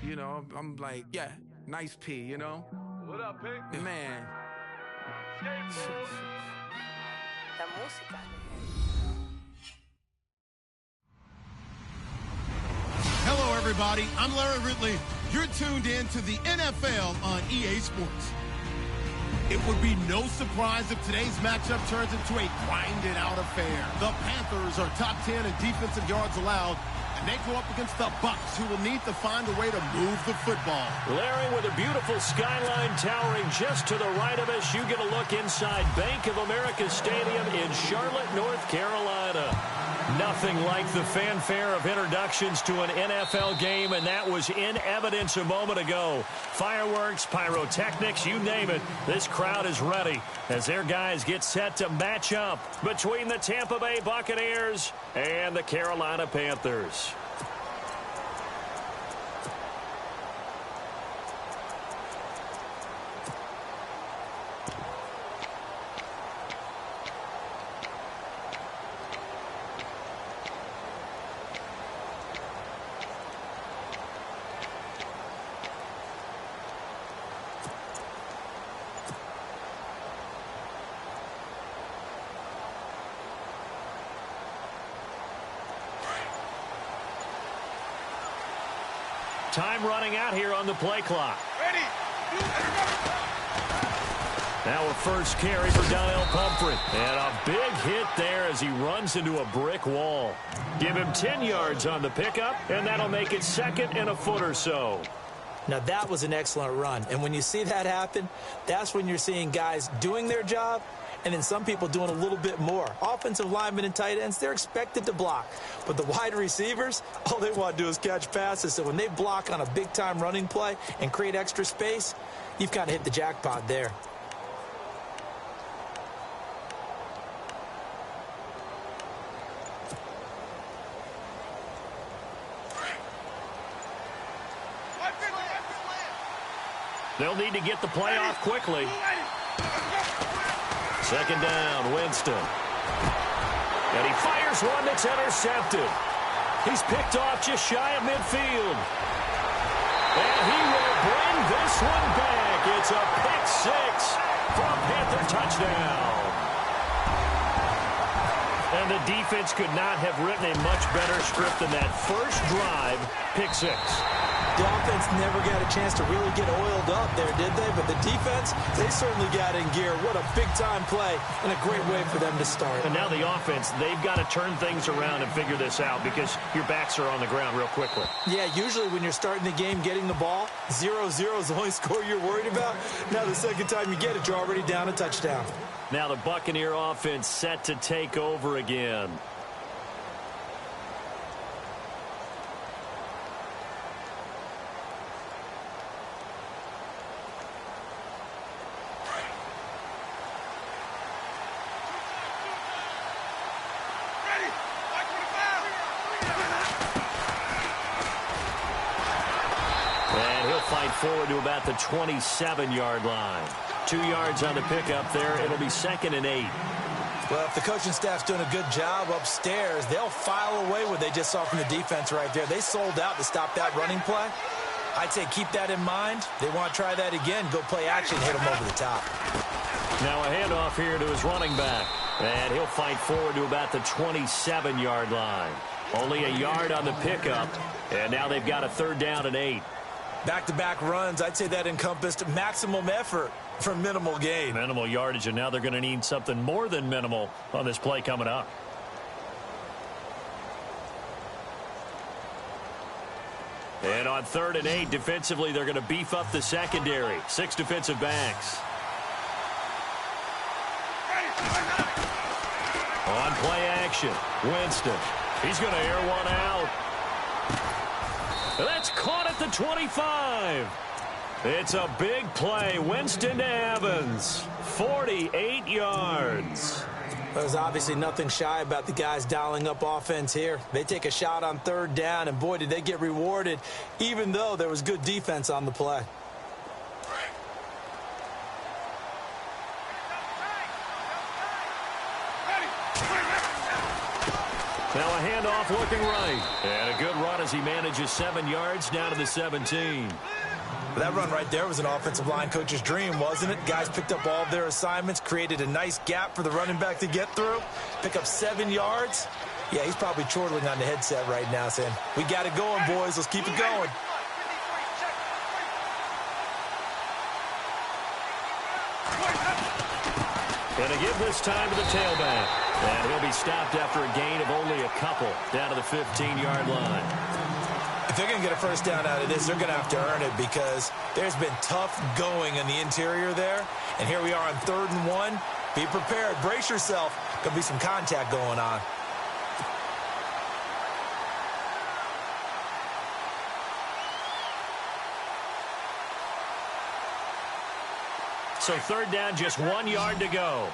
You know, I'm like, yeah, nice P, you know? What up, Pink? Man. La música. Hello, everybody. I'm Larry Ridley. You're tuned in to the NFL on EA Sports. It would be no surprise if today's matchup turns into a grinded-out affair. The Panthers are top 10 in defensive yards allowed, and they go up against the Bucs, who will need to find a way to move the football. Larry, with a beautiful skyline towering just to the right of us, you get a look inside Bank of America Stadium in Charlotte, North Carolina. Nothing like the fanfare of introductions to an NFL game, and that was in evidence a moment ago. Fireworks, pyrotechnics, you name it. This crowd is ready as their guys get set to match up between the Tampa Bay Buccaneers and the Carolina Panthers. Time running out here on the play clock. Ready. Now a first carry for Donnell Pumphrey. And a big hit there as he runs into a brick wall. Give him 10 yards on the pickup, and that'll make it second and a foot or so. Now, that was an excellent run. And when you see that happen, that's when you're seeing guys doing their job and then some people doing a little bit more. Offensive linemen and tight ends, they're expected to block. But the wide receivers, all they want to do is catch passes. So when they block on a big-time running play and create extra space, you've kind of hit the jackpot there. They'll need to get the play off quickly. Second down, Winston. And he fires one that's intercepted. He's picked off just shy of midfield. And he will bring this one back. It's a pick six for a Panther touchdown. And the defense could not have written a much better script than that first drive, pick six. The offense never got a chance to really get oiled up there, did they? But the defense, they certainly got in gear. What a big-time play and a great way for them to start. And now the offense, they've got to turn things around and figure this out because your backs are on the ground real quickly. Yeah, usually when you're starting the game getting the ball, 0-0 is the only score you're worried about. Now the second time you get it, you're already down a touchdown. Now the Buccaneer offense set to take over again. Forward to about the 27-yard line. 2 yards on the pickup there. It'll be second and 8. Well, if the coaching staff's doing a good job upstairs, they'll file away what they just saw from the defense right there. They sold out to stop that running play. I'd say keep that in mind. They want to try that again. Go play action, hit them over the top. Now a handoff here to his running back. And he'll fight forward to about the 27-yard line. Only a yard on the pickup. And now they've got a third down and 8. Back-to-back runs, I'd say that encompassed maximum effort for minimal gain. Minimal yardage, and now they're going to need something more than minimal on this play coming up. And on third and 8, defensively, they're going to beef up the secondary. 6 defensive backs. On play action, Winston. He's going to air one out. That's caught at the 25. It's a big play. Winston to Evans. 48 yards. There's obviously nothing shy about the guys dialing up offense here. They take a shot on third down, and boy, did they get rewarded, even though there was good defense on the play. Now a handoff looking right. And a good run as he manages 7 yards down to the 17. That run right there was an offensive line coach's dream, wasn't it? Guys picked up all of their assignments, created a nice gap for the running back to get through, pick up 7 yards. Yeah, he's probably chortling on the headset right now saying, we got it going, boys. Let's keep it going. And to give this time to the tailback. And he'll be stopped after a gain of only a couple down to the 15-yard line. If they're going to get a first down out of this, they're going to have to earn it because there's been tough going in the interior there. And here we are on 3rd and 1. Be prepared. Brace yourself. Going to be some contact going on. So 3rd down, just 1 yard to go.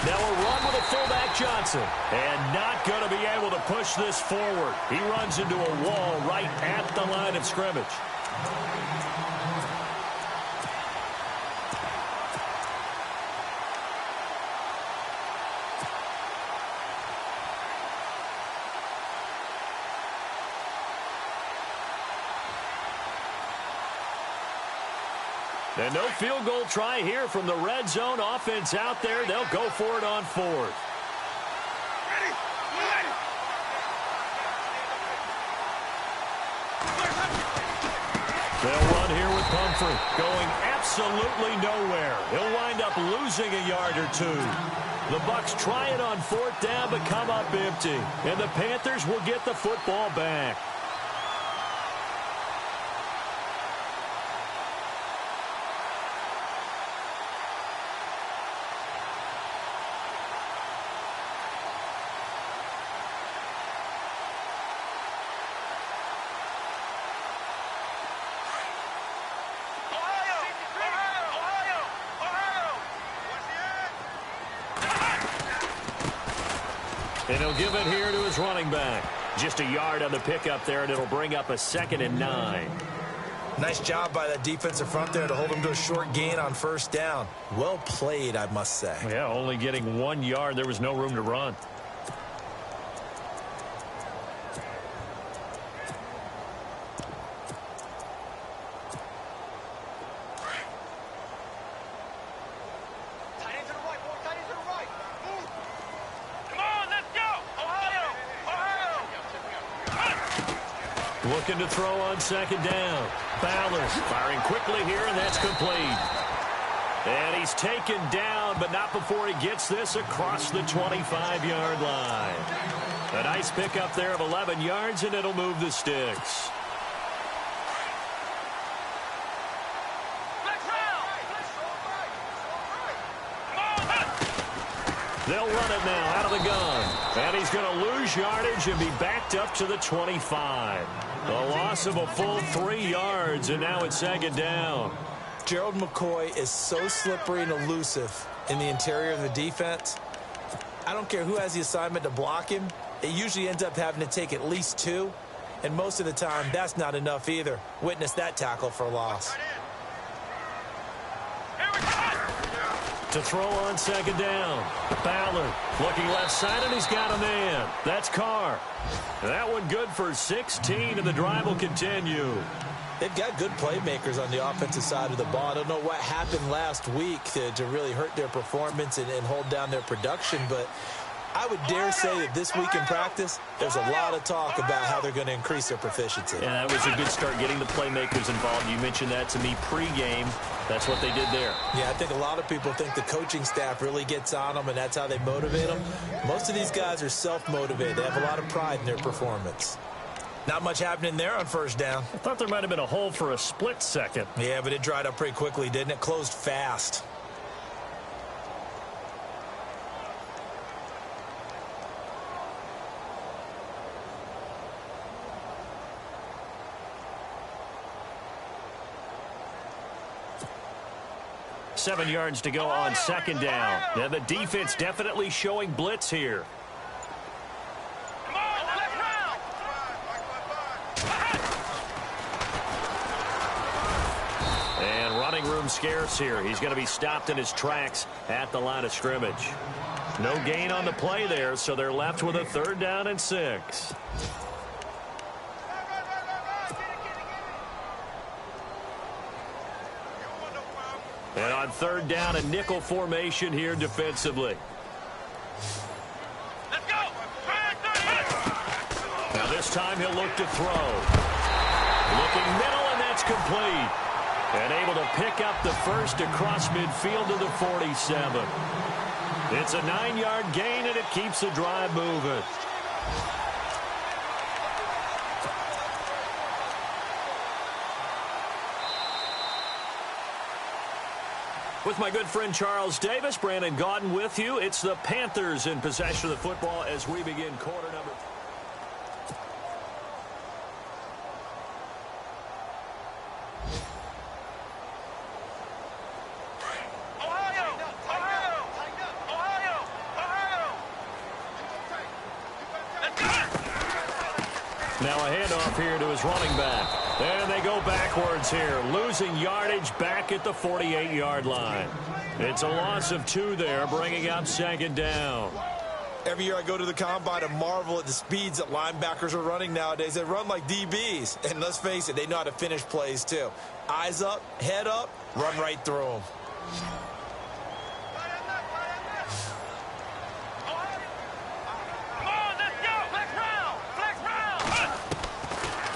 Now a run with a fullback Johnson. And not going to be able to push this forward. He runs into a wall right at the line of scrimmage. And no field goal try here from the red zone. Offense out there. They'll go for it on 4th. They'll run here with Pumphrey. Going absolutely nowhere. He'll wind up losing a yard or 2. The Bucs try it on 4th down but come up empty. And the Panthers will get the football back. And he'll give it here to his running back. Just a yard on the pickup there, and it'll bring up a 2nd and 9. Nice job by that defensive front there to hold him to a short gain on 1st down. Well played, I must say. Yeah, only getting 1 yard. There was no room to run. Looking to throw on 2nd down. Ballard firing quickly here, and that's complete. And he's taken down, but not before he gets this across the 25-yard line. A nice pickup there of 11 yards, and it'll move the sticks. They'll run it now out of the gun. And he's going to lose yardage and be backed up to the 25. A loss of a full 3 yards, and now it's 2nd down. Gerald McCoy is so slippery and elusive in the interior of the defense. I don't care who has the assignment to block him. It usually ends up having to take at least 2. And most of the time, that's not enough either. Witness that tackle for loss. To throw on 2nd down. Ballard looking left side, and he's got a man. That's Carr. That one good for 16, and the drive will continue. They've got good playmakers on the offensive side of the ball. I don't know what happened last week to really hurt their performance and hold down their production, but I would dare say that this week in practice, there's a lot of talk about how they're going to increase their proficiency. Yeah, that was a good start getting the playmakers involved. You mentioned that to me pregame. That's what they did there. Yeah, I think a lot of people think the coaching staff really gets on them, and that's how they motivate them. Most of these guys are self-motivated. They have a lot of pride in their performance. Not much happening there on 1st down. I thought there might have been a hole for a split second. Yeah, but it dried up pretty quickly, didn't it? Closed fast. Seven yards to go on 2nd down. Now the defense definitely showing blitz here. And running room room scarce here. He's going to be stopped in his tracks at the line of scrimmage. No gain on the play there, so they're left with a 3rd down and 6. And on 3rd down, a nickel formation here defensively. Let's go! Now this time he'll look to throw. Looking middle, and that's complete. And able to pick up the first across midfield to the 47. It's a 9-yard gain, and it keeps the drive moving. With my good friend Charles Davis, Brandon Gaudin with you. It's the Panthers in possession of the football as we begin quarter number. Now a handoff here to his running back. And they go backwards here, losing yardage back at the 48-yard line. It's a loss of 2 there, bringing up 2nd down. Every year I go to the combine and marvel at the speeds that linebackers are running nowadays. They run like DBs. And let's face it, they know how to finish plays too. Eyes up, head up, run right through them.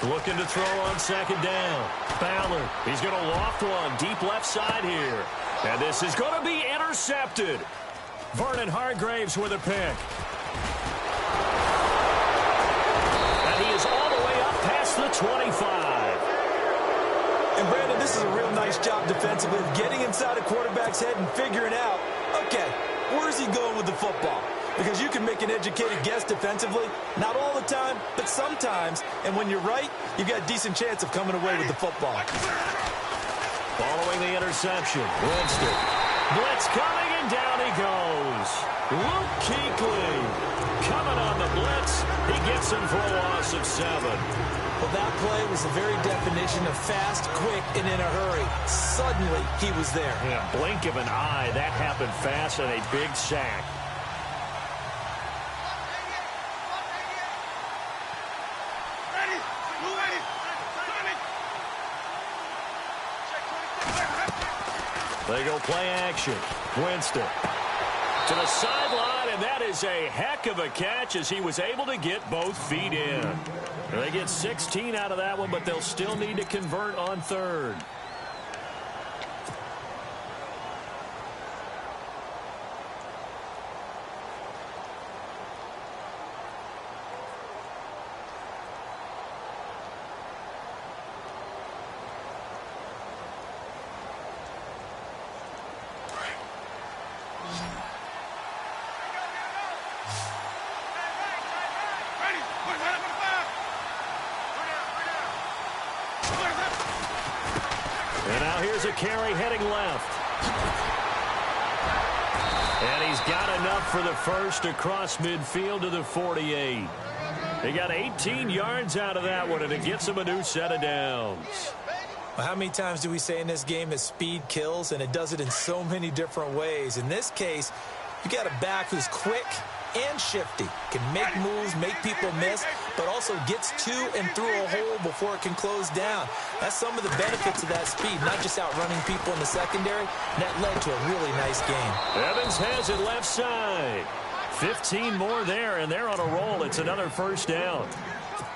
Looking to throw on 2nd down. Ballard, he's going to loft one deep left side here. And this is going to be intercepted. Vernon Hargraves with a pick. And he is all the way up past the 25. And Brandon, this is a real nice job defensively of getting inside a quarterback's head and figuring out, okay, where's he going with the football? Because you can make an educated guess defensively, not all the time, but sometimes. And when you're right, you've got a decent chance of coming away with the football. Following the interception, Winston. Blitz coming, and down he goes. Luke Kuechly coming on the blitz. He gets him for a loss of 7. Well, that play was the very definition of fast, quick, and in a hurry. Suddenly, he was there. Yeah, blink of an eye. That happened fast, and a big sack. They go play action. Winston to the sideline, and that is a heck of a catch as he was able to get both feet in. They get 16 out of that one, but they'll still need to convert on 3rd. And now here's a carry heading left. And he's got enough for the first across midfield to the 48. He got 18 yards out of that one, and it gets him a new set of downs. Well, how many times do we say in this game that speed kills, and it does it in so many different ways? In this case, you got a back who's quick and shifty, can make moves, make people miss, but also gets to and through a hole before it can close down. That's some of the benefits of that speed, not just outrunning people in the secondary. That led to a really nice game. Evans has it left side. 15 more there, and they're on a roll. It's another 1st down.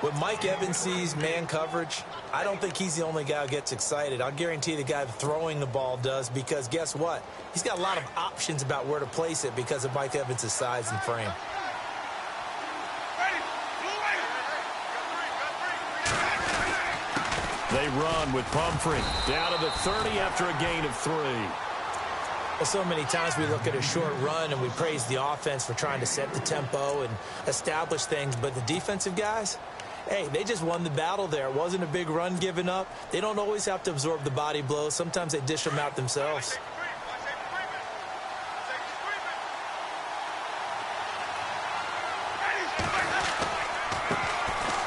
When Mike Evans sees man coverage, I don't think he's the only guy who gets excited. I'll guarantee the guy throwing the ball does, because guess what? He's got a lot of options about where to place it because of Mike Evans' size and frame. They run with Pumphrey down to the 30 after a gain of 3. Well, so many times we look at a short run and we praise the offense for trying to set the tempo and establish things, but the defensive guys, hey, they just won the battle there. It wasn't a big run given up. They don't always have to absorb the body blows. Sometimes they dish them out themselves.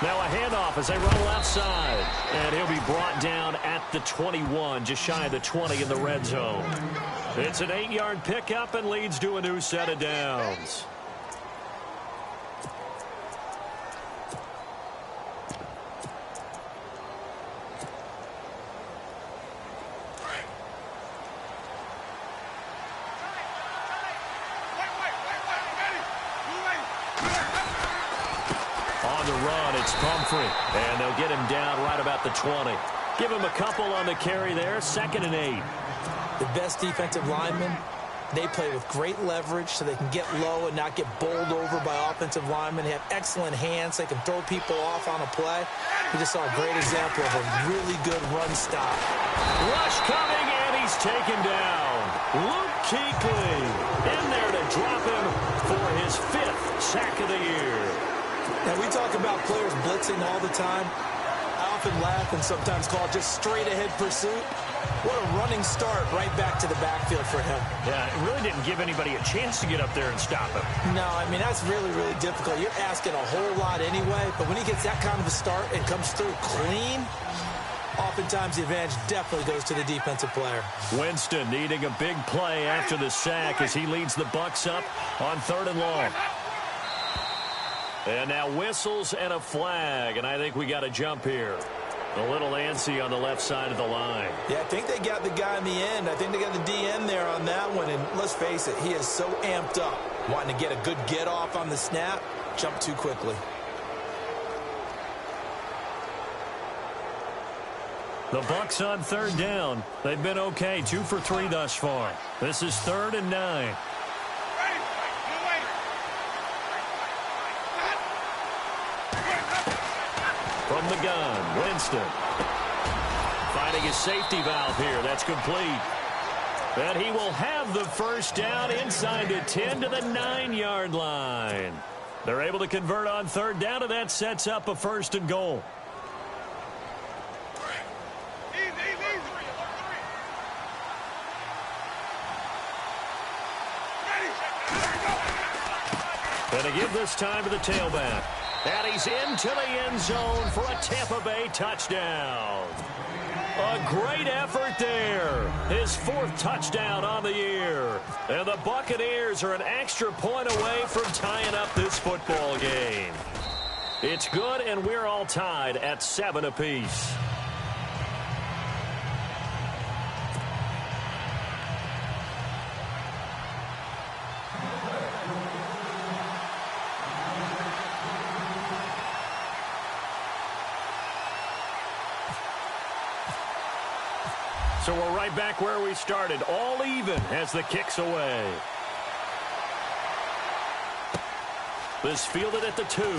Now a handoff as they run left side. And he'll be brought down at the 21, just shy of the 20 in the red zone. It's an 8-yard pickup and leads to a new set of downs. And they'll get him down right about the 20. Give him a couple on the carry there. 2nd and 8. The best defensive linemen, they play with great leverage so they can get low and not get bowled over by offensive linemen. They have excellent hands. They can throw people off on a play. We just saw a great example of a really good run stop. Rush coming, and he's taken down. Luke Kuechly in there to drop him for his 5th sack of the year. Now, we talk about players blitzing all the time. I often laugh and sometimes call it just straight-ahead pursuit. What a running start right back to the backfield for him. Yeah, it really didn't give anybody a chance to get up there and stop him. No, I mean, that's really, really difficult. You're asking a whole lot anyway, but when he gets that kind of a start and comes through clean, oftentimes the advantage definitely goes to the defensive player. Winston needing a big play after the sack as he leads the Bucs up on 3rd and long. And now whistles and a flag, and I think we got a jump here. A little antsy on the left side of the line. Yeah, I think they got the guy in the end. I think they got the DN there on that one, and let's face it, he is so amped up, wanting to get a good get-off on the snap, jump too quickly. The Bucs on 3rd down. They've been okay, 2 for 3 thus far. This is 3rd and 9. From the gun, Winston. Finding his safety valve here. That's complete. And he will have the first down inside the 10 to the 9-yard line. They're able to convert on 3rd down, and that sets up a 1st and goal. And to give this time to the tailback. And he's into the end zone for a Tampa Bay touchdown. A great effort there. His 4th touchdown on the year. And the Buccaneers are an extra point away from tying up this football game. It's good, and we're all tied at 7 apiece. So we're right back where we started, all even as the kick's away. This fielded at the 2. And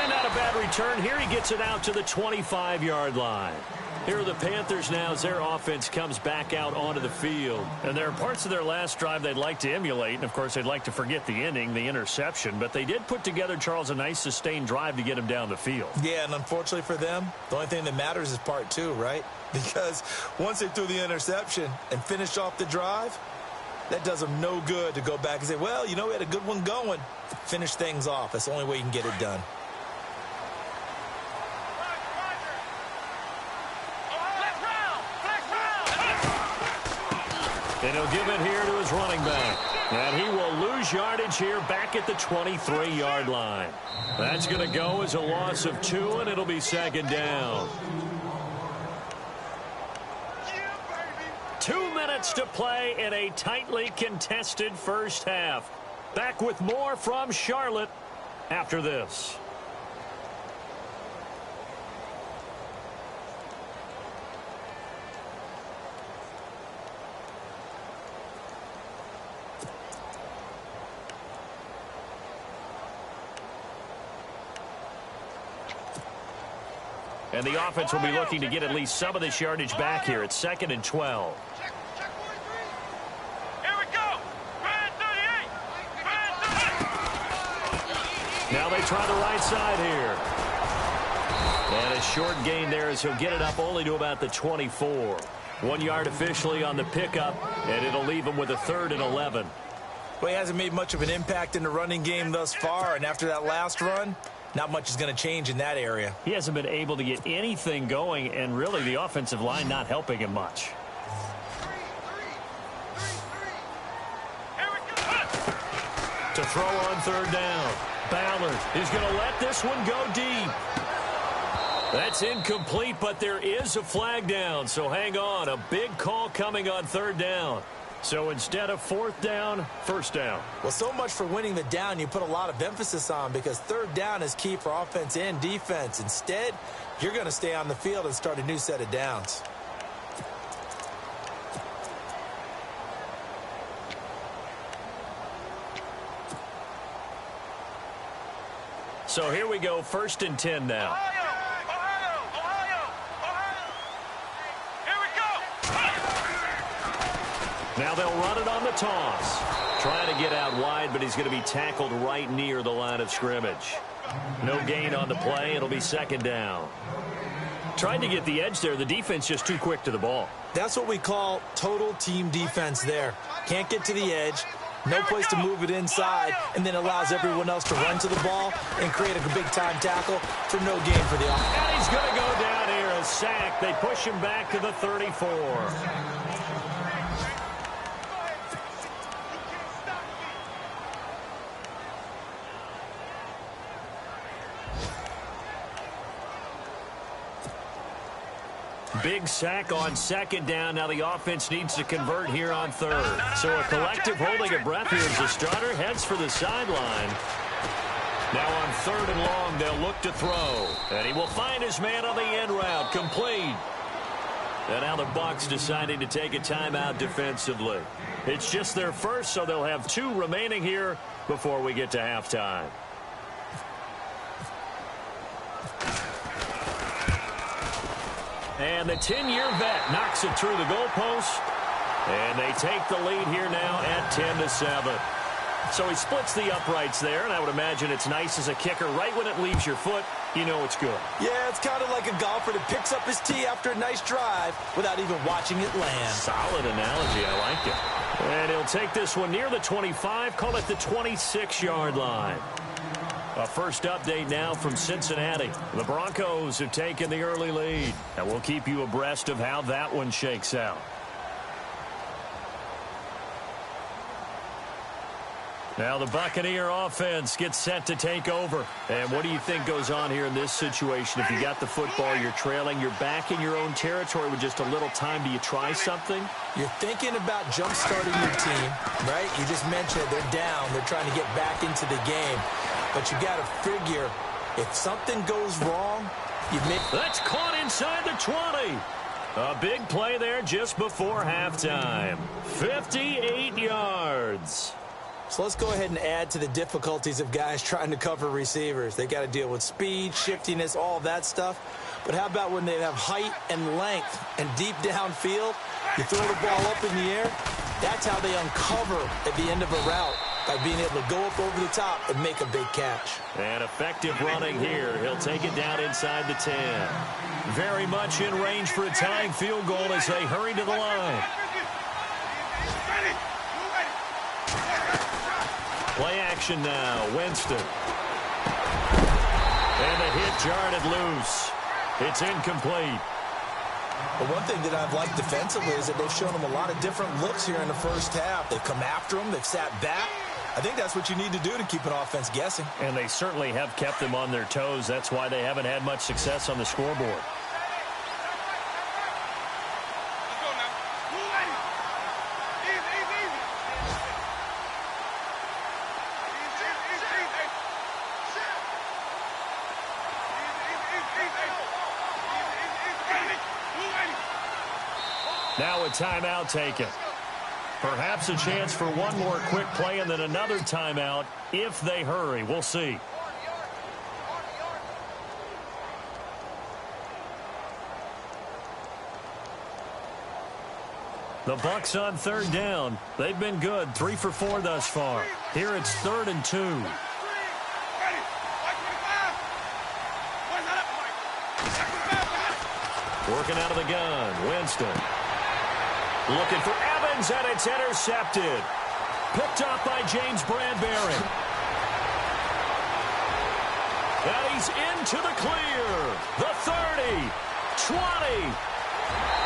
not a bad return here. He gets it out to the 25-yard line. Here are the Panthers now as their offense comes back out onto the field. And there are parts of their last drive they'd like to emulate. And, of course, they'd like to forget the inning, the interception. But they did put together, Charles, a nice sustained drive to get him down the field. Yeah, and unfortunately for them, the only thing that matters is part 2, right? Because once they threw the interception and finished off the drive, that does them no good to go back and say, well, you know, we had a good one going. Finish things off. That's the only way you can get it done. And he'll give it here to his running back. And he will lose yardage here back at the 23-yard line. That's going to go as a loss of 2, and it'll be 2nd down. 2 minutes to play in a tightly contested first half. Back with more from Charlotte after this. And the offense will be looking to get at least some of this yardage back here at 2nd and 12. Here we go. Now they try the right side here. And a short gain there as he'll get it up only to about the 24. 1 yard officially on the pickup, and it'll leave him with a 3rd and 11. Well, he hasn't made much of an impact in the running game thus far, and after that last run, not much is going to change in that area. He hasn't been able to get anything going, and really the offensive line not helping him much. To throw on third down. Ballard is going to let this one go deep. That's incomplete, but there is a flag down, so hang on. A big call coming on third down. So instead of fourth down, first down. Well, so much for winning the down you put a lot of emphasis on, because third down is key for offense and defense. Instead, you're going to stay on the field and start a new set of downs. So here we go, 1st and 10 now. Now they'll run it on the toss. Trying to get out wide, but he's going to be tackled right near the line of scrimmage. No gain on the play. It'll be 2nd down. Trying to get the edge there. The defense just too quick to the ball. That's what we call total team defense there. Can't get to the edge. No place to move it inside, and then allows everyone else to run to the ball and create a big-time tackle for no gain for the offense. And he's going to go down here, a sack. They push him back to the 34. Big sack on 2nd down. Now the offense needs to convert here on 3rd. So a collective holding a breath here as the starter heads for the sideline. Now on 3rd and long, they'll look to throw. And he will find his man on the end route. Complete. And now the Bucs deciding to take a timeout defensively. It's just their first, so they'll have 2 remaining here before we get to halftime. And the 10-year vet knocks it through the goalpost. And they take the lead here now at 10-7. So he splits the uprights there, and I would imagine it's nice as a kicker. Right when it leaves your foot, you know it's good. Yeah, it's kind of like a golfer that picks up his tee after a nice drive without even watching it land. Solid analogy. I like it. And he'll take this one near the 25, call it the 26-yard line. A first update now from Cincinnati. The Broncos have taken the early lead, and we'll keep you abreast of how that one shakes out. Now the Buccaneer offense gets set to take over. And what do you think goes on here in this situation? If you got the football, you're trailing, you're back in your own territory with just a little time. Do you try something? You're thinking about jump-starting your team, right? You just mentioned it. They're down. They're trying to get back into the game. But you got to figure, if something goes wrong, you make... That's caught inside the 20. A big play there just before halftime. 58 yards. So let's go ahead and add to the difficulties of guys trying to cover receivers. They got to deal with speed, shiftiness, all of that stuff. But how about when they have height and length and deep downfield? You throw the ball up in the air. That's how they uncover at the end of a route, by being able to go up over the top and make a big catch. And effective running here. He'll take it down inside the 10. Very much in range for a tying field goal as they hurry to the line. Play action now. Winston. And the hit jarred it loose. It's incomplete. But one thing that I've liked defensively is that they've shown them a lot of different looks here in the first half. They've come after them. They've sat back. I think that's what you need to do to keep an offense guessing. And they certainly have kept them on their toes. That's why they haven't had much success on the scoreboard. Now a timeout taken. Perhaps a chance for one more quick play and then another timeout if they hurry. We'll see. The Bucs on 3rd down. They've been good, 3 for 4 thus far. Here it's 3rd and 2. Working out of the gun, Winston. Looking for Evans, and it's intercepted. Picked off by James Bradbury. And he's into the clear. The 30, 20.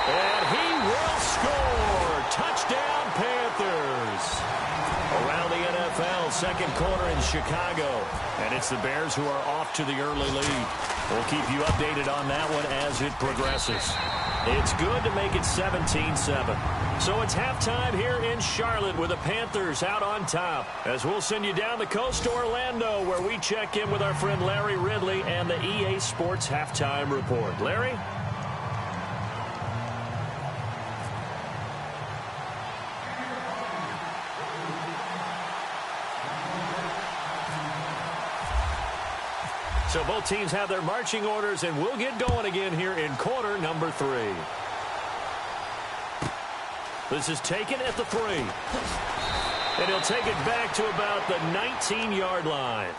And he will score. Touchdown, Panthers. Around the NFL, second quarter in Chicago. And it's the Bears who are off to the early lead. We'll keep you updated on that one as it progresses. It's good to make it 17-7. So it's halftime here in Charlotte with the Panthers out on top. As we'll send you down the coast to Orlando, where we check in with our friend Larry Ridley and the EA Sports Halftime Report. Larry? So both teams have their marching orders, and we'll get going again here in quarter number 3. This is taken at the 3. And he'll take it back to about the 19-yard line.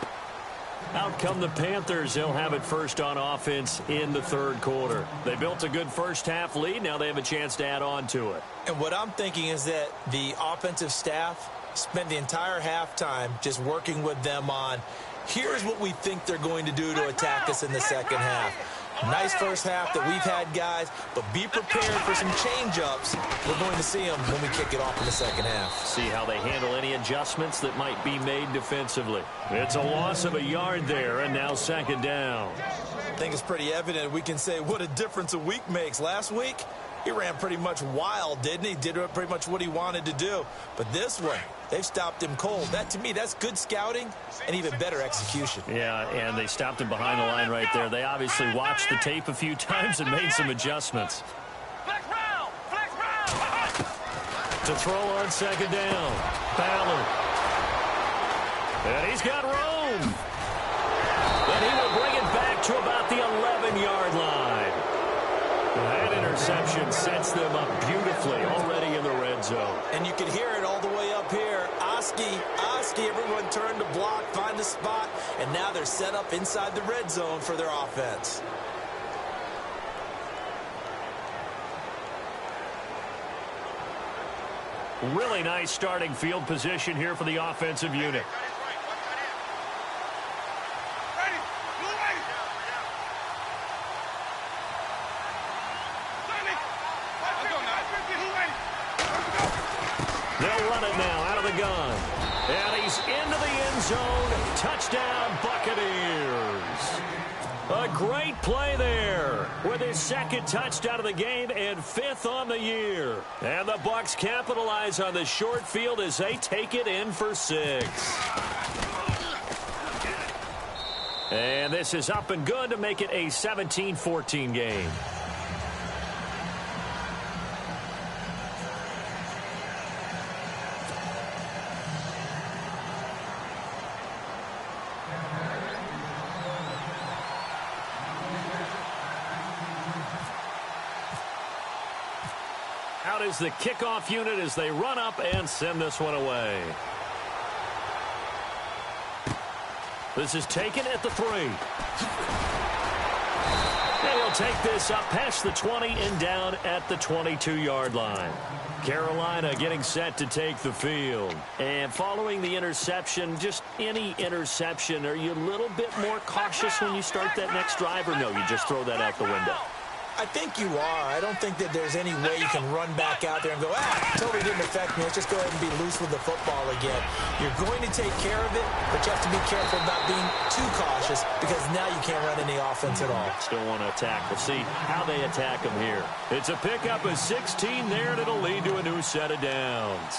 Out come the Panthers. They'll have it first on offense in the third quarter. They built a good first-half lead. Now they have a chance to add on to it. And what I'm thinking is that the offensive staff spent the entire halftime just working with them on, here's what we think they're going to do to attack us in the second half. Nice first half that we've had, guys, but be prepared for some change-ups. We're going to see them when we kick it off in the second half. See how they handle any adjustments that might be made defensively. It's a loss of a yard there, and now second down. I think it's pretty evident. We can say what a difference a week makes. Last week, he ran pretty much wild, didn't he? Did pretty much what he wanted to do. But this one, they've stopped him cold. That, to me, that's good scouting and even better execution. Yeah, and they stopped him behind the line right there. They obviously watched the tape a few times and made some adjustments. Flex round! Flex round! To throw on second down, Ballard. And he's got room. And he will bring it back to about the 11-yard line. That interception sets them up beautifully already in the red zone. And you can hear it all the way up here. Oski, everyone turned to block, find a spot, and now they're set up inside the red zone for their offense. Really nice starting field position here for the offensive unit. They'll run it now out of the gun. And he's into the end zone. Touchdown, Buccaneers. A great play there with his second touchdown of the game and 5th on the year. And the Bucs capitalize on the short field as they take it in for 6. And this is up and good to make it a 17-14 game. Out is the kickoff unit as they run up and send this one away. This is taken at the 3. And he'll take this up past the 20 and down at the 22-yard line. Carolina getting set to take the field. And following the interception, just any interception, are you a little bit more cautious when you start that next drive, or no, you just throw that out the window? I think you are. I don't think that there's any way you can run back out there and go, totally didn't affect me. Let's just go ahead and be loose with the football again. You're going to take care of it, but you have to be careful about being too cautious because now you can't run any offense at all. Still want to attack. We'll see how they attack them here. It's a pickup of 16 there, and it'll lead to a new set of downs.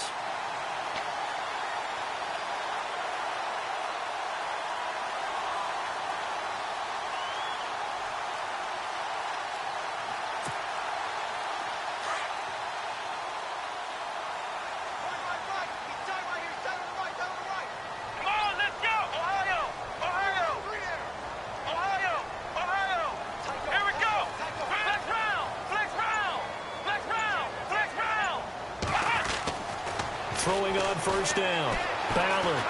Throwing on first down. Ballard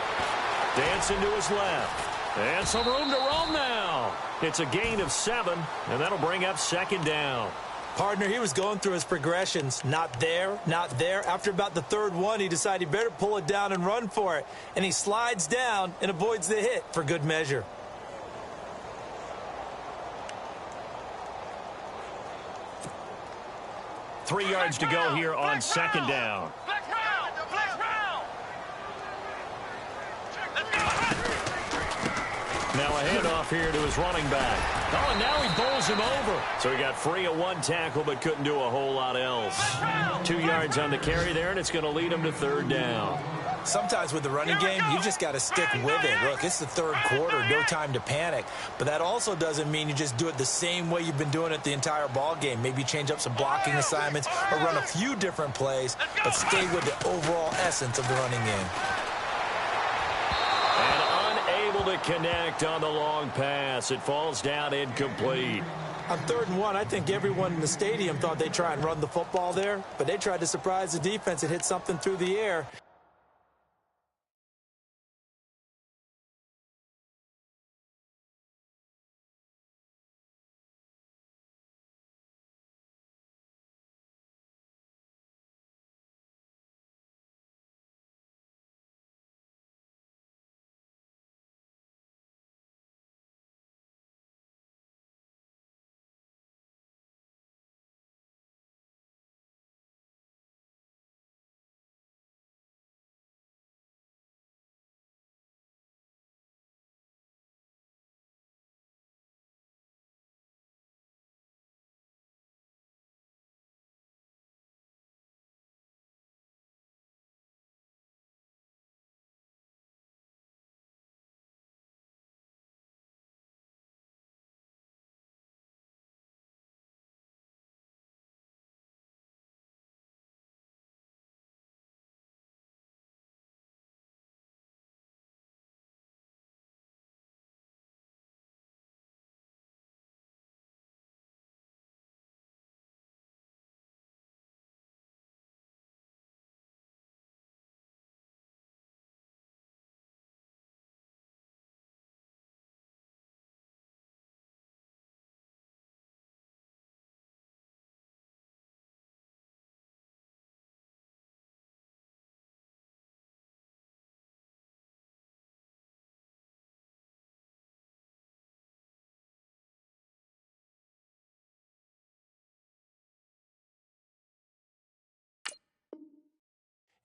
dancing to his left. And some room to roam now. It's a gain of 7, and that'll bring up second down. Partner, he was going through his progressions. Not there, not there. After about the third one, he decided he better pull it down and run for it. And he slides down and avoids the hit for good measure. Three yards to go here on second down. Flex round! Flex round! Let's go! Now a handoff here to his running back. Oh, and now he bowls him over. So he got free of one tackle but couldn't do a whole lot else. 2 yards on the carry there, and it's going to lead him to third down. Sometimes with the running game, you just got to stick with it. Look, it's the third quarter, no time to panic. But that also doesn't mean you just do it the same way you've been doing it the entire ball game. Maybe change up some blocking assignments or run a few different plays, but stay with the overall essence of the running game. And unable to connect on the long pass. It falls down incomplete. On 3rd and 1, I think everyone in the stadium thought they'd try and run the football there, but they tried to surprise the defense and hit something through the air.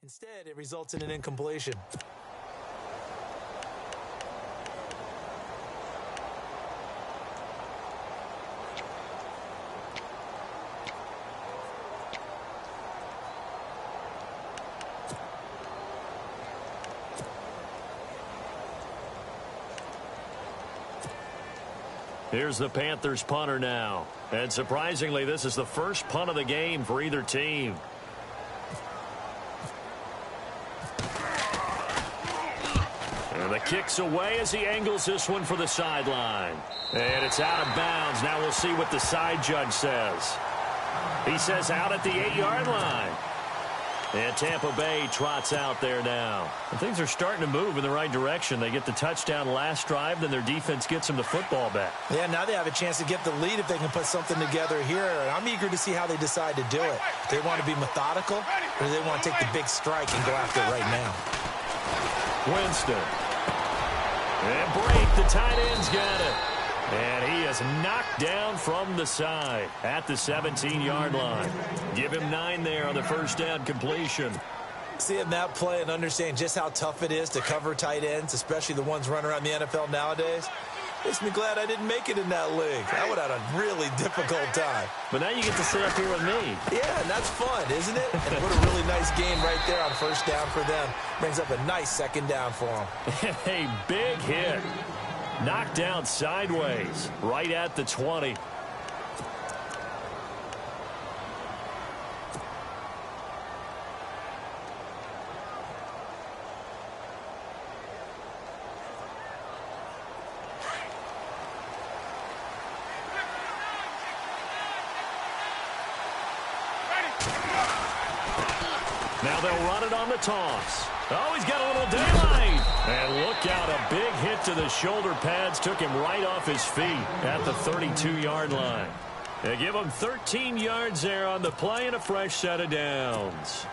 Instead, it results in an incompletion. Here's the Panthers punter now. And surprisingly, this is the first punt of the game for either team. And the kick's away as he angles this one for the sideline. And it's out of bounds. Now we'll see what the side judge says. He says out at the 8-yard line. And Tampa Bay trots out there now. And things are starting to move in the right direction. They get the touchdown last drive, then their defense gets them the football back. Yeah, now they have a chance to get the lead if they can put something together here. And I'm eager to see how they decide to do it. Do they want to be methodical, or do they want to take the big strike and go after it right now? Winston. And break, the tight end's got it. And he is knocked down from the side at the 17-yard line. Give him 9 there on the first down completion. Seeing that play and understanding just how tough it is to cover tight ends, especially the ones running around the NFL nowadays, makes me glad I didn't make it in that league. I would have had a really difficult time. But now you get to sit up here with me. Yeah, and that's fun, isn't it? And what a really nice game right there on first down for them. Brings up a nice second down for them. A big hit. Knocked down sideways, right at the 20. Now they'll run it on the toss. Oh, he's got a little daylight. And look out, a big hit to the shoulder pads. Took him right off his feet at the 32-yard line. They give him 13 yards there on the play and a fresh set of downs.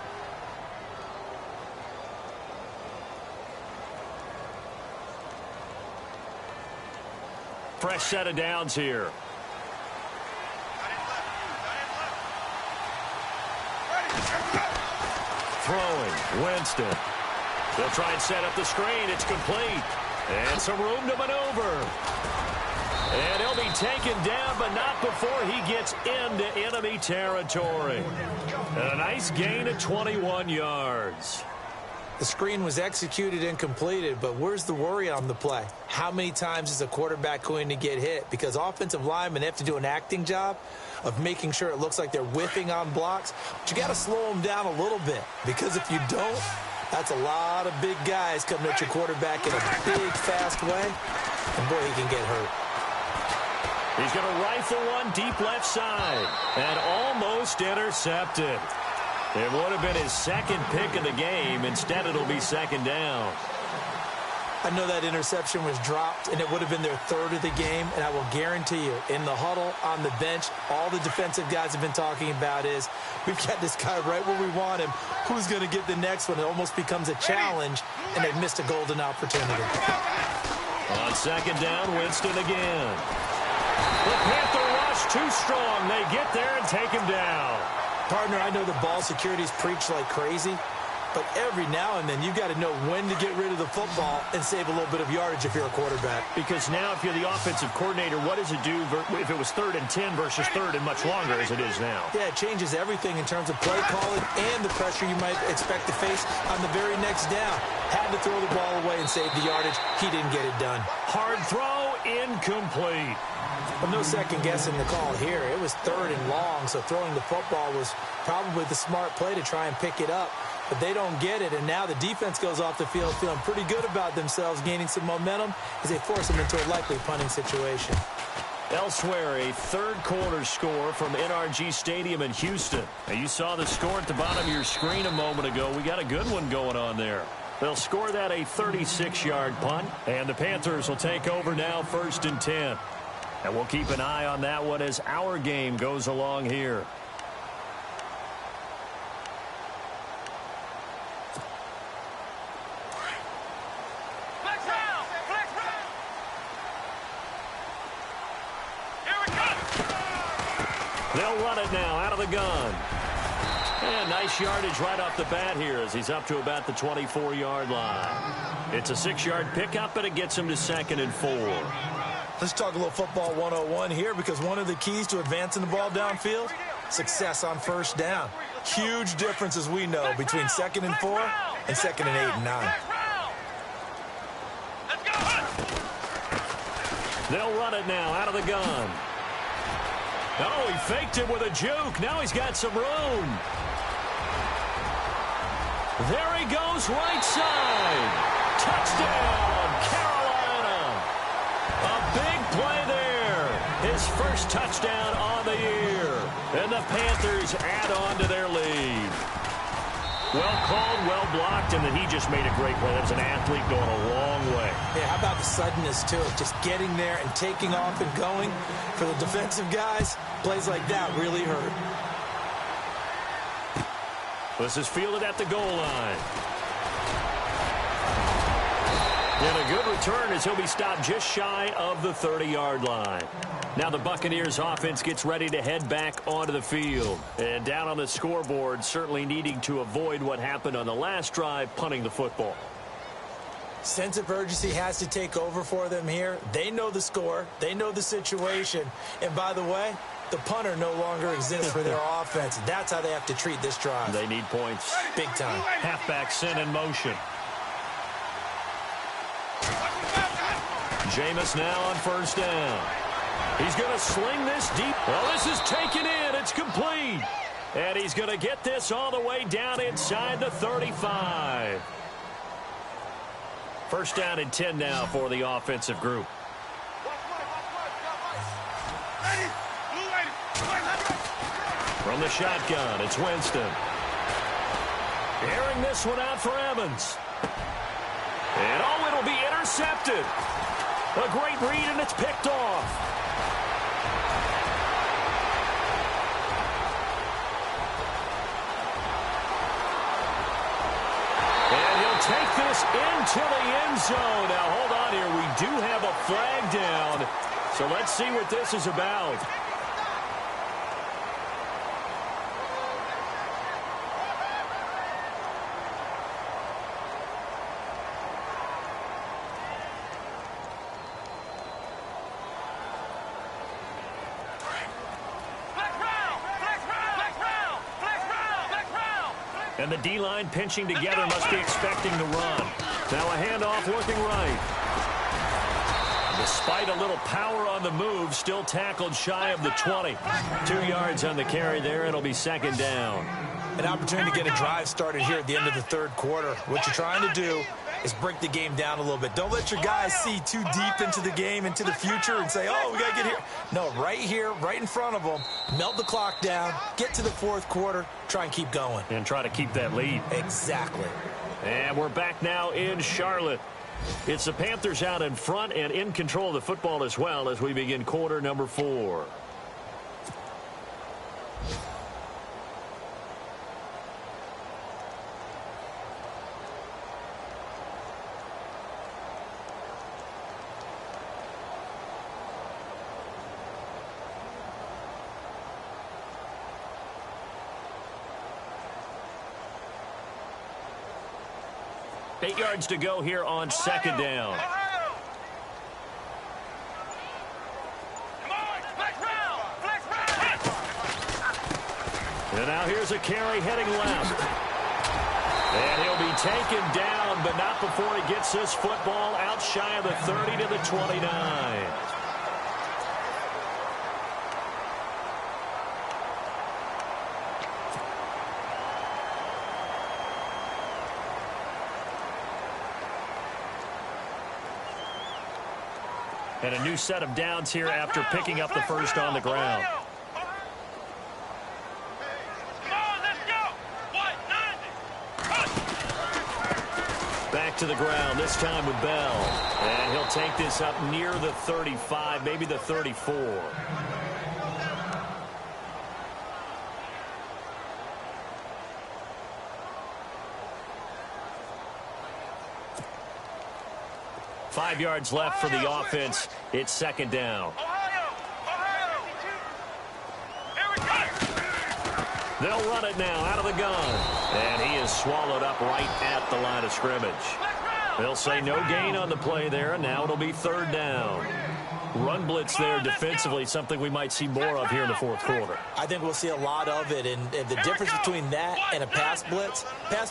Fresh set of downs here. Throwing, Winston. They'll try and set up the screen. It's complete. And some room to maneuver. And he'll be taken down, but not before he gets into enemy territory. And a nice gain of 21 yards. The screen was executed and completed, but where's the worry on the play? How many times is a quarterback going to get hit? Because offensive linemen have to do an acting job of making sure it looks like they're whiffing on blocks. But you got to slow them down a little bit, because if you don't, that's a lot of big guys coming at your quarterback in a big, fast way. And boy, he can get hurt. He's going to rifle one deep left side and almost intercepted. It would have been his second pick of the game. Instead, it'll be second down. I know that interception was dropped, and it would have been their third of the game, and I will guarantee you, in the huddle, on the bench, all the defensive guys have been talking about is, we've got this guy right where we want him. Who's going to get the next one? It almost becomes a challenge, and they've missed a golden opportunity. On second down, Winston again. The Panther rush too strong. They get there and take him down. Partner, I know the ball security's preached like crazy, but every now and then you've got to know when to get rid of the football and save a little bit of yardage if you're a quarterback. Because now if you're the offensive coordinator, what does it do if it was 3rd and 10 versus 3rd and much longer as it is now? Yeah, it changes everything in terms of play calling and the pressure you might expect to face on the very next down. Had to throw the ball away and save the yardage. He didn't get it done. Hard throw, incomplete. Well, no second guessing the call here. It was 3rd and long, so throwing the football was probably the smart play to try and pick it up. But they don't get it, and now the defense goes off the field feeling pretty good about themselves, gaining some momentum as they force them into a likely punting situation. Elsewhere, a third-quarter score from NRG Stadium in Houston. Now, you saw the score at the bottom of your screen a moment ago. We got a good one going on there. They'll score that a 36-yard punt, and the Panthers will take over now 1st and 10. And we'll keep an eye on that one as our game goes along here. Flex round! Flex round! Here we go! They'll run it now out of the gun. And nice yardage right off the bat here as he's up to about the 24-yard line. It's a 6-yard pickup, and it gets him to 2nd and 4. Let's talk a little football 101 here, because one of the keys to advancing the ball downfield, success on 1st down. Huge difference, as we know, between 2nd and 4 and 2nd and 8 and 9. They'll run it now out of the gun. Oh, he faked it with a juke. Now he's got some room. There he goes, right side. Touchdown, Carolina. A big play there. His first touchdown on the year. And the Panthers add on to their lead. Well called, well blocked, and then he just made a great play. That was an athlete going a long way. Yeah, how about the suddenness to it? Just getting there and taking off and going. For the defensive guys, plays like that really hurt. This is fielded at the goal line. And a good return as he'll be stopped just shy of the 30-yard line. Now the Buccaneers offense gets ready to head back onto the field. And down on the scoreboard, certainly needing to avoid what happened on the last drive, punting the football. Sense of urgency has to take over for them here. They know the score. They know the situation. And by the way, the punter no longer exists for their offense. That's how they have to treat this drive. They need points. Big time. Halfback sent in motion. Jameis now on 1st down. He's going to sling this deep. Well, this is taken in. It's complete. And he's going to get this all the way down inside the 35. 1st down and 10 now for the offensive group. From the shotgun, it's Winston. Airing this one out for Evans. And oh, it'll be intercepted. A great read, and it's picked off. this into the end zone. Now, hold on here. We do have a flag down. So let's see what this is about. And the D-line pinching together must be expecting the run. Now a handoff looking right. Despite a little power on the move, still tackled shy of the 20. 2 yards on the carry there. It'll be second down. An opportunity to get a drive started here at the end of the third quarter. What you're trying to do is break the game down a little bit. Don't let your guys see too deep into the game, into the future, and say, oh, we got to get here. No, right here, right in front of them, melt the clock down, get to the fourth quarter, try and keep going. And try to keep that lead. Exactly. And we're back now in Charlotte. It's the Panthers out in front and in control of the football as well as we begin quarter number 4. Eight yards to go here on second down. And now here's a carry heading left. And he'll be taken down, but not before he gets this football out shy of the 30 to the 29. And a new set of downs here after picking up the first on the ground. Back to the ground, this time with Bell. And he'll take this up near the 35, maybe the 34. Five yards left for the offense. It's second down. They'll run it now out of the gun. And he is swallowed up right at the line of scrimmage. They'll say no gain on the play there. Now it'll be third down. Run blitz there defensively, something we might see more of here in the fourth quarter. I think we'll see a lot of it, and the difference between that and a pass blitz,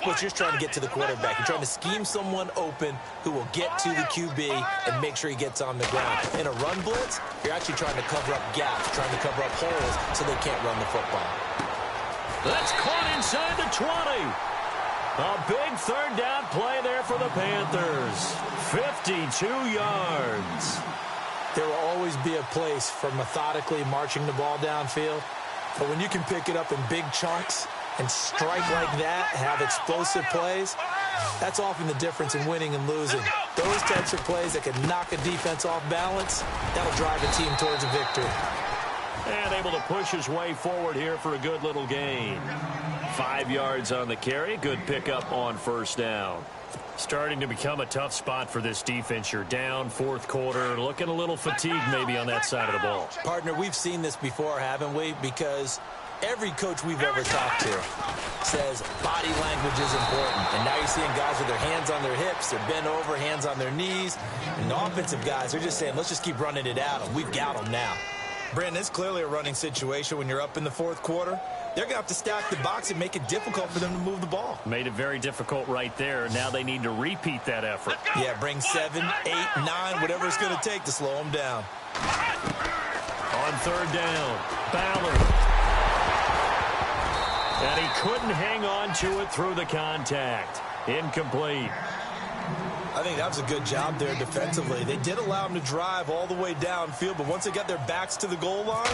you're just trying to get to the quarterback. You're trying to scheme someone open who will get to the QB and make sure he gets on the ground. In a run blitz, you're actually trying to cover up gaps, trying to cover up holes so they can't run the football. That's caught inside the 20. A big third down play there for the Panthers. 52 yards. There will always be a place for methodically marching the ball downfield. But when you can pick it up in big chunks and strike like that, have explosive plays, that's often the difference in winning and losing. Those types of plays that can knock a defense off balance, that'll drive a team towards a victory. And able to push his way forward here for a good little gain. 5 yards on the carry. Good pickup on first down. Starting to become a tough spot for this defense. You're down fourth quarter, looking a little fatigued maybe on that side of the ball. Partner, we've seen this before, haven't we? Because every coach we've ever talked to says body language is important. And now you're seeing guys with their hands on their hips, they're bent over, hands on their knees. And the offensive guys are just saying, let's just keep running it at them. We've got them now. Brandon, it's clearly a running situation when you're up in the fourth quarter. They're going to have to stack the box and make it difficult for them to move the ball. Made it very difficult right there. Now they need to repeat that effort. Yeah, bring 7, 8, 9, whatever it's going to take to slow them down. On third down, Ballard. And he couldn't hang on to it through the contact. Incomplete. I think that was a good job there defensively. They did allow them to drive all the way downfield, but once they got their backs to the goal line,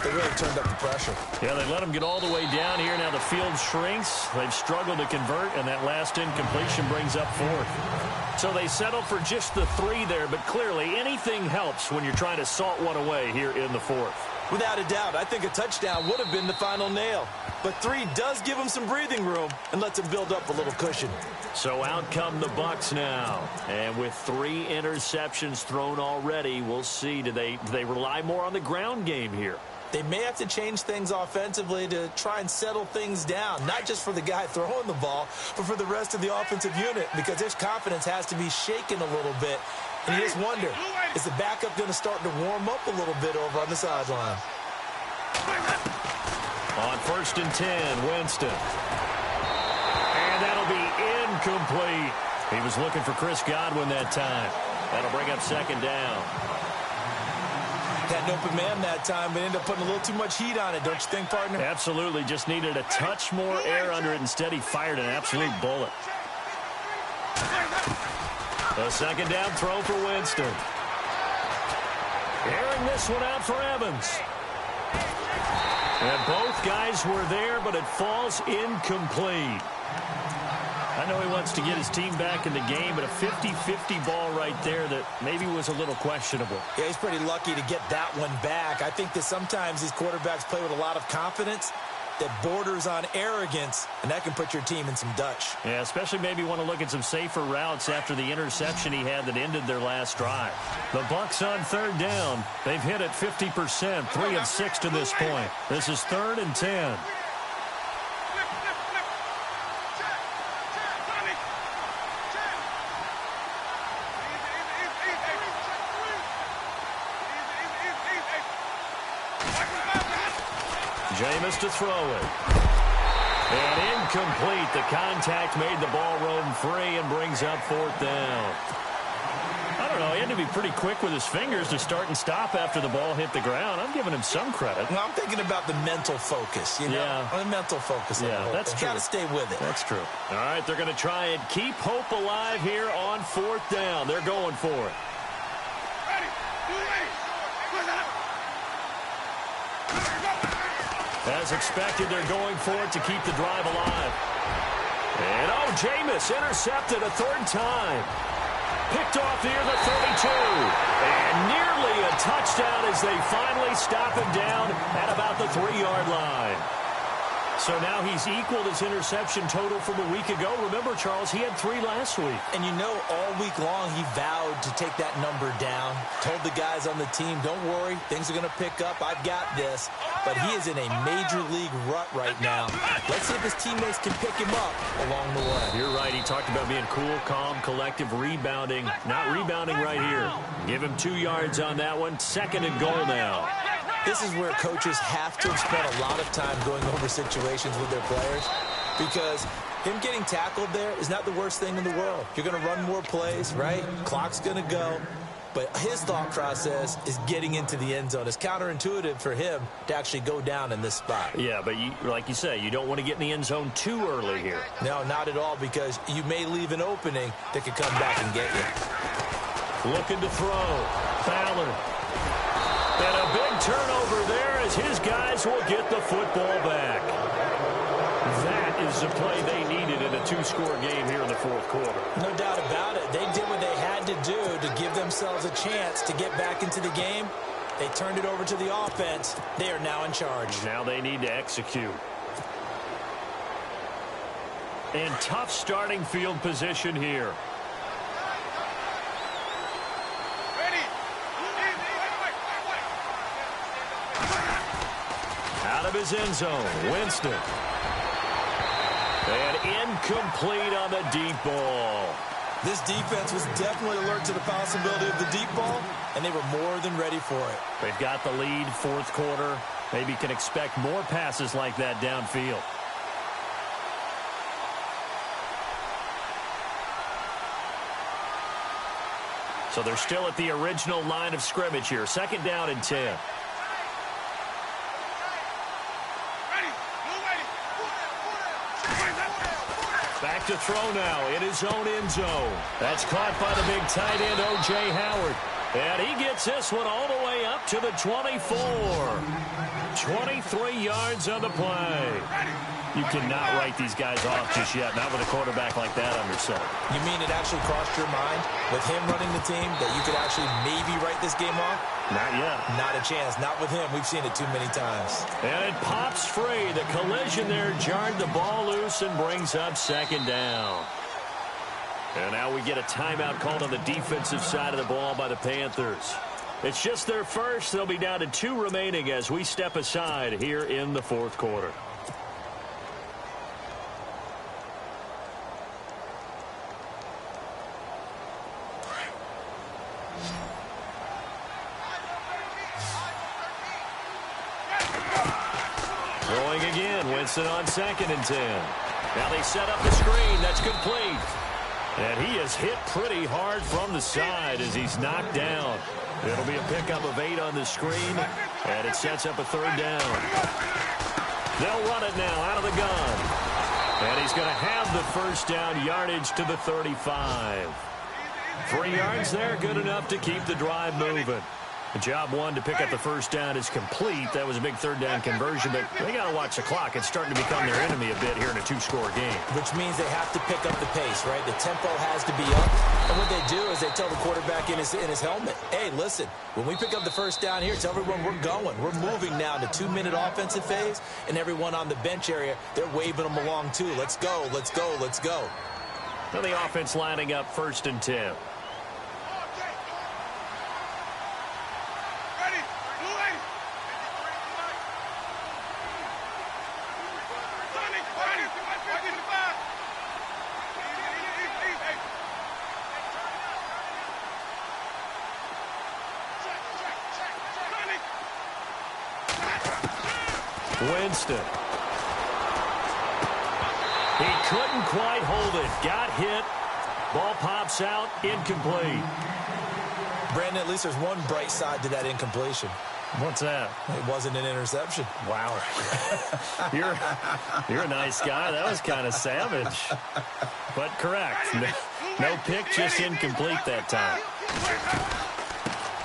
they really turned up the pressure. Yeah, they let them get all the way down here. Now the field shrinks. They've struggled to convert, and that last incompletion brings up fourth. So they settle for just the 3 there, but clearly anything helps when you're trying to salt one away here in the fourth. Without a doubt, I think a touchdown would have been the final nail. But 3 does give them some breathing room and lets them build up a little cushion. So out come the Bucs now. And with 3 interceptions thrown already, we'll see. Do they rely more on the ground game here? They may have to change things offensively to try and settle things down, not just for the guy throwing the ball, but for the rest of the offensive unit, because his confidence has to be shaken a little bit. And you just wonder, is the backup going to start to warm up a little bit over on the sideline? On 1st and 10, Winston. And that'll be incomplete. He was looking for Chris Godwin that time. That'll bring up 2nd down. Had an open man that time, but ended up putting a little too much heat on it, don't you think, partner? Absolutely. Just needed a touch more air under it. Instead, he fired an absolute bullet. A 2nd down throw for Winston. Airing this one out for Evans. And both guys were there, but it falls incomplete. I know he wants to get his team back in the game, but a 50-50 ball right there that maybe was a little questionable. Yeah, he's pretty lucky to get that one back. I think that sometimes these quarterbacks play with a lot of confidence that borders on arrogance, and that can put your team in some Dutch. Yeah, especially maybe want to look at some safer routes after the interception he had that ended their last drive. The Bucs on 3rd down. They've hit it 50%, 3 of 6 to this point. This is 3rd and 10. Jameis to throw it. And incomplete. The contact made the ball roam free and brings up 4th down. I don't know. He had to be pretty quick with his fingers to start and stop after the ball hit the ground. I'm giving him some credit. Well, I'm thinking about the mental focus, you know? Yeah. The mental focus. Yeah, that's true. Got to stay with it. That's true. All right, they're going to try and keep hope alive here on 4th down. They're going for it. As expected, they're going for it to keep the drive alive. And, Jameis intercepted a 3rd time. Picked off near the 32. And nearly a touchdown as they finally stop him down at about the 3-yard line. So now he's equaled his interception total from a week ago. Remember, Charles, he had 3 last week. And you know, all week long he vowed to take that number down. Told the guys on the team, don't worry, things are going to pick up. I've got this. But he is in a major league rut right now. Let's see if his teammates can pick him up along the way. You're right. He talked about being cool, calm, collective, rebounding. Not rebounding right here. Give him 2 yards on that one. 2nd and goal now. This is where coaches have to spend a lot of time going over situations with their players, because him getting tackled there is not the worst thing in the world. You're going to run more plays, right? Clock's going to go. But his thought process is getting into the end zone. It's counterintuitive for him to actually go down in this spot. Yeah, but like you say, you don't want to get in the end zone too early here. No, not at all, because you may leave an opening that could come back and get you. Looking to throw. Ballard. And a big turnover there as his guys will get the football back. That is the play they needed in a 2-score game here in the 4th quarter. No doubt about it. They did what they had to do to give themselves a chance to get back into the game. They turned it over to the offense. They are now in charge. Now they need to execute. And tough starting field position here. Out of his end zone, Winston. And incomplete on the deep ball. This defense was definitely alert to the possibility of the deep ball, and they were more than ready for it. They've got the lead, 4th quarter. Maybe can expect more passes like that downfield. So they're still at the original line of scrimmage here. 2nd down and 10. Back to throw now in his own end zone. That's caught by the big tight end, O.J. Howard. And he gets this one all the way up to the 24. 23 yards on the play. You cannot write these guys off just yet, not with a quarterback like that under center. You mean it actually crossed your mind with him running the team that you could actually maybe write this game off? Not yet. Not a chance. Not with him. We've seen it too many times. And it pops free. The collision there jarred the ball loose and brings up second down. And now we get a timeout called on the defensive side of the ball by the Panthers. It's just their first. They'll be down to 2 remaining as we step aside here in the fourth quarter. Throwing again. Winston on 2nd and 10. Now they set up the screen. That's complete. And he is hit pretty hard from the side as he's knocked down. It'll be a pickup of 8 on the screen, and it sets up a 3rd down. They'll run it now out of the gun. And he's going to have the 1st down, yardage to the 35. 3 yards there, good enough to keep the drive moving. The job 1 to pick up the 1st down is complete. That was a big 3rd down conversion, but they got to watch the clock. It's starting to become their enemy a bit here in a 2-score game. Which means they have to pick up the pace, right? The tempo has to be up. And what they do is they tell the quarterback in his helmet, hey, listen, when we pick up the 1st down here, tell everyone we're going. We're moving now to 2-minute offensive phase, and everyone on the bench area, they're waving them along too. Let's go, let's go, let's go. Now the offense lining up 1st and 10. Winston. He couldn't quite hold it. Got hit. Ball pops out. Incomplete. Brandon, at least there's one bright side to that incompletion. What's that? It wasn't an interception. Wow. You're a nice guy. That was kind of savage. But correct. No pick, just incomplete that time.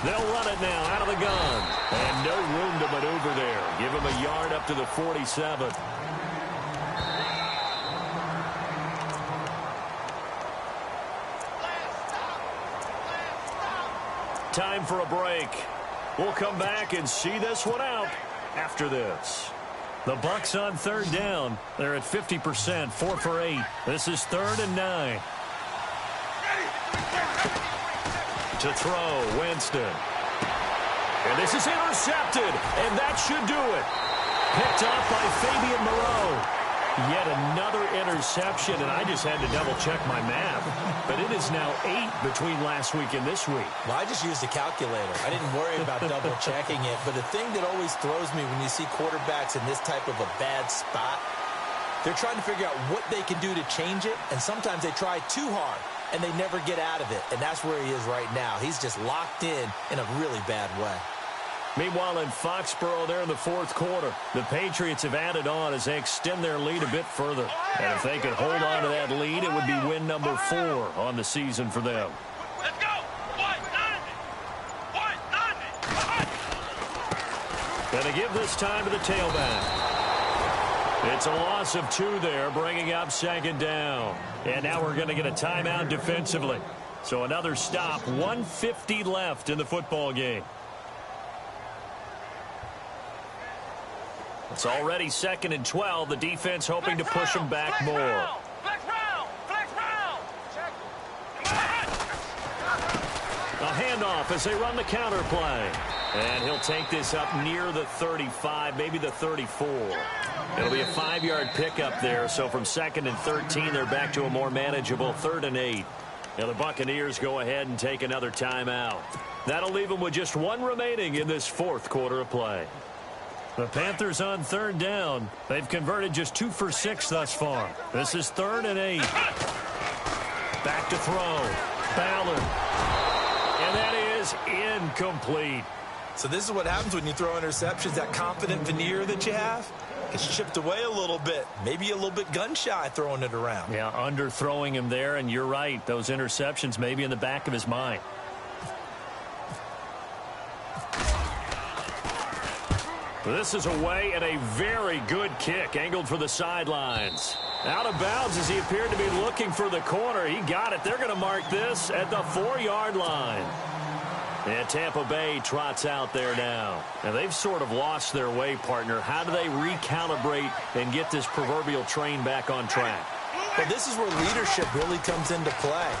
They'll run it now out of the gun. And no room to maneuver there. Give him a yard up to the 47. Time for a break. We'll come back and see this one out after this. The Bucs on 3rd down. They're at 50%, 4 for 8. This is 3rd and 9. To throw, Winston. And this is intercepted, and that should do it. Picked off by Fabian Moreau. Yet another interception, and I just had to double-check my math. But it is now 8 between last week and this week. Well, I just used a calculator. I didn't worry about double-checking it. But the thing that always throws me when you see quarterbacks in this type of a bad spot, they're trying to figure out what they can do to change it, and sometimes they try too hard, and they never get out of it. And that's where he is right now. He's just locked in a really bad way. Meanwhile, in Foxborough, there in the 4th quarter, the Patriots have added on as they extend their lead a bit further. And if they could hold on to that lead, it would be win number 4 on the season for them. Let's go! And they give this time to the tailback. It's a loss of 2 there, bringing up 2nd down. And now we're going to get a timeout defensively. So another stop, 1:50 left in the football game. It's already 2nd and 12. The defense hoping to push them back more. Flex round! Flex round! A handoff as they run the counter play. And he'll take this up near the 35, maybe the 34. It'll be a 5-yard pickup there. So from 2nd and 13, they're back to a more manageable 3rd and 8. Now the Buccaneers go ahead and take another timeout. That'll leave them with just 1 remaining in this 4th quarter of play. The Panthers on 3rd down. They've converted just 2 for 6 thus far. This is 3rd and 8. Back to throw. Ballard. And that is incomplete. So this is what happens when you throw interceptions. That confident veneer that you have, it's chipped away a little bit. Maybe a little bit gun-shy throwing it around. Yeah, underthrowing him there, and you're right. Those interceptions may be in the back of his mind. This is away and a very good kick, angled for the sidelines. Out of bounds as he appeared to be looking for the corner. He got it. They're going to mark this at the 4-yard line. And Tampa Bay trots out there now. And they've sort of lost their way, partner. How do they recalibrate and get this proverbial train back on track? Well, this is where leadership really comes into play.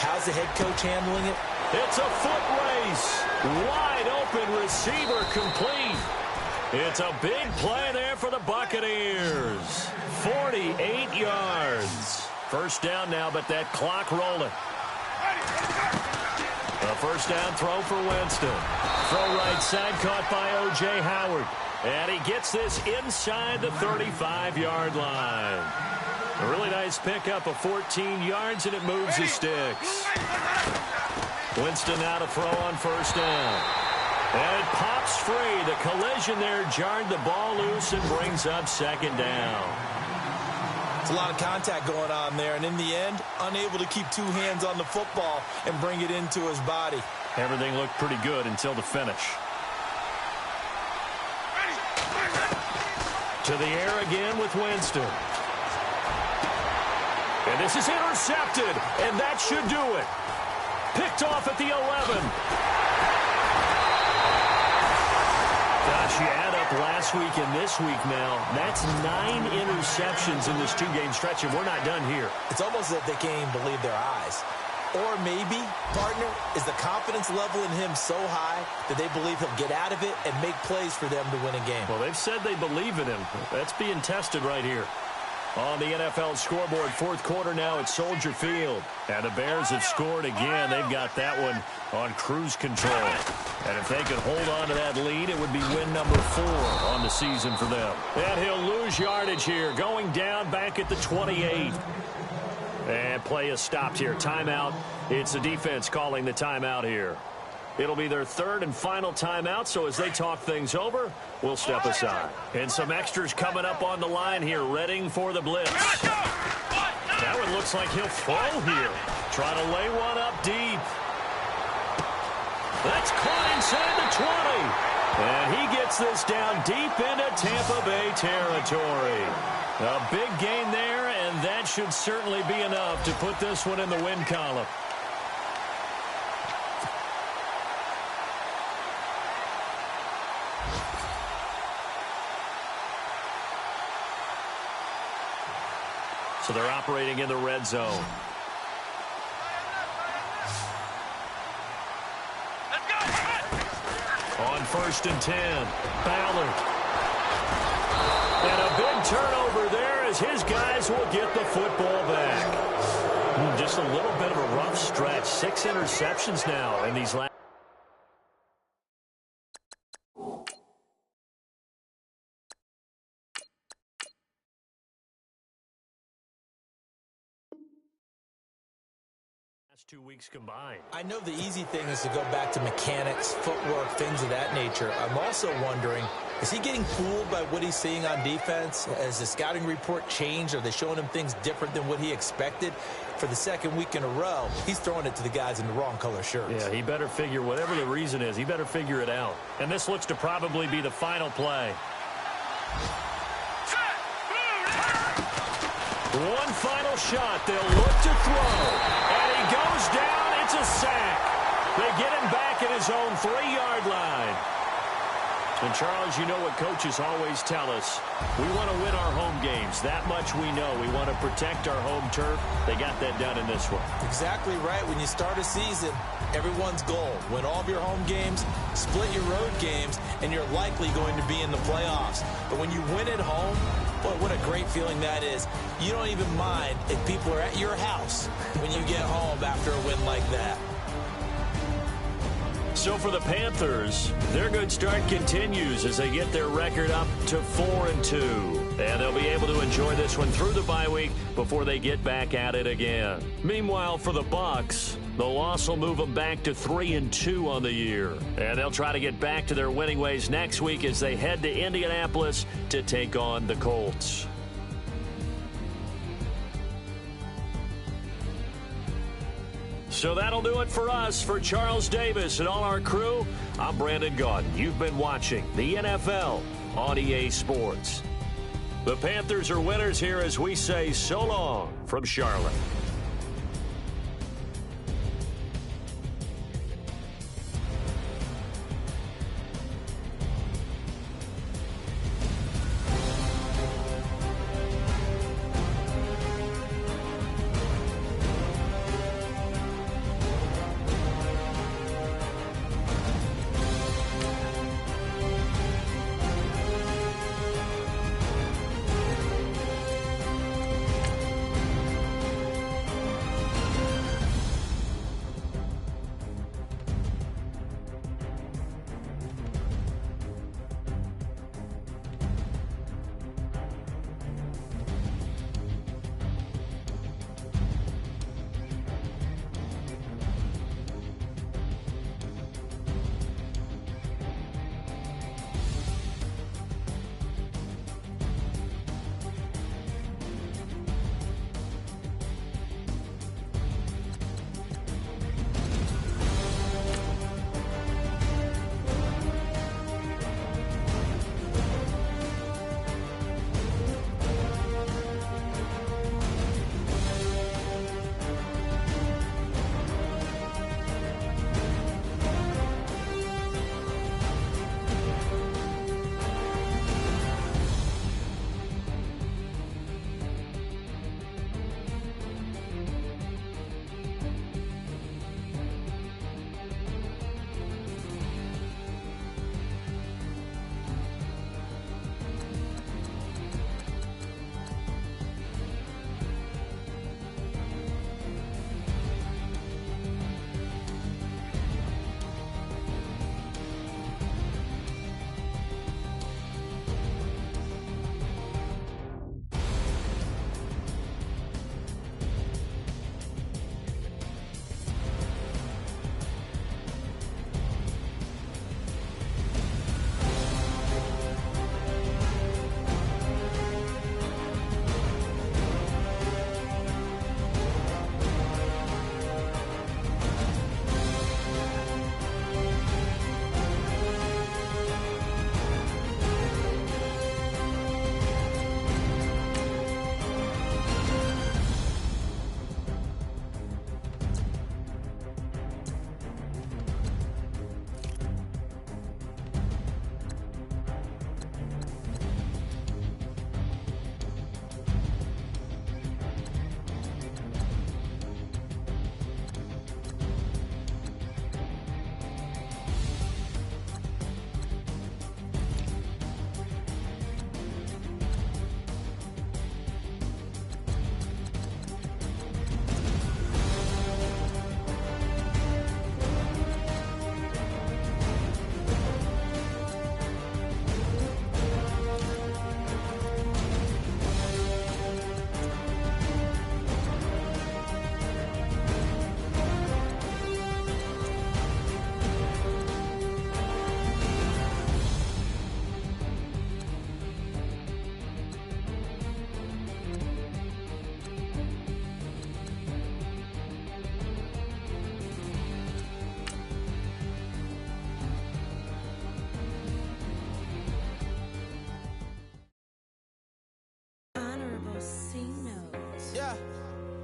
How's the head coach handling it? It's a foot race. Wide open receiver complete. It's a big play there for the Buccaneers. 48 yards. First down now, but that clock rolling. A first down throw for Winston. Throw right side caught by O.J. Howard. And he gets this inside the 35-yard line. A really nice pickup of 14 yards, and it moves the sticks. Winston now to throw on first down. And it pops free. The collision there jarred the ball loose and brings up second down. It's a lot of contact going on there, and in the end, unable to keep two hands on the football and bring it into his body. Everything looked pretty good until the finish. To the air again with Winston. And this is intercepted, and that should do it. Picked off at the 11. Gosh, you add up last week and this week now. That's 9 interceptions in this 2-game stretch, and we're not done here. It's almost as if they can't even believe their eyes. Or maybe, partner, is the confidence level in him so high that they believe he'll get out of it and make plays for them to win a game. Well, they've said they believe in him. That's being tested right here. On the NFL scoreboard, fourth quarter now at Soldier Field. And the Bears have scored again. They've got that one on cruise control. And if they could hold on to that lead, it would be win number 4 on the season for them. And he'll lose yardage here, going down back at the 28. And play is stopped here. Timeout. It's the defense calling the timeout here. It'll be their third and final timeout, so as they talk things over, we'll step aside. And some extras coming up on the line here, readying for the blitz. That one looks like he'll throw here. Trying to lay one up deep. That's caught inside the 20. And he gets this down deep into Tampa Bay territory. A big gain there, and that should certainly be enough to put this one in the win column. So they're operating in the red zone. Let's go. On first and 10, Ballard. And a big turnover there as his guys will get the football back. Just a little bit of a rough stretch. 6 interceptions now in these last. Last 2 weeks combined. I know the easy thing is to go back to mechanics, footwork, things of that nature. I'm also wondering, is he getting fooled by what he's seeing on defense? Has the scouting report changed? Are they showing him things different than what he expected? For the second week in a row, he's throwing it to the guys in the wrong color shirts. Yeah, he better figure, whatever the reason is, he better figure it out. And this looks to probably be the final play. One final shot. They'll look to throw. And he goes down. It's a sack. They get him back at his own 3-yard line. And, Charles, you know what coaches always tell us. We want to win our home games. That much we know. We want to protect our home turf. They got that done in this one. Exactly right. When you start a season, everyone's goal, win all of your home games, split your road games, and you're likely going to be in the playoffs. But when you win at home, boy, what a great feeling that is. You don't even mind if people are at your house when you get home after a win like that. So for the Panthers, their good start continues as they get their record up to 4-2. And they'll be able to enjoy this one through the bye week before they get back at it again. Meanwhile, for the Bucs, the loss will move them back to 3-2 on the year. And they'll try to get back to their winning ways next week as they head to Indianapolis to take on the Colts. So that'll do it for us. For Charles Davis and all our crew, I'm Brandon Gaudin. You've been watching the NFL on EA Sports. The Panthers are winners here as we say so long from Charlotte.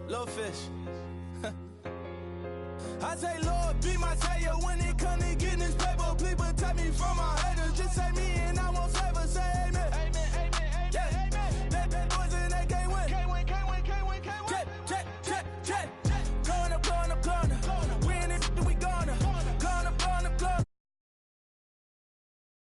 Little fish. I say, Lord, be my savior when it comes to getting this paper. Please protect me from my haters. Just say me and I won't favor. Say amen.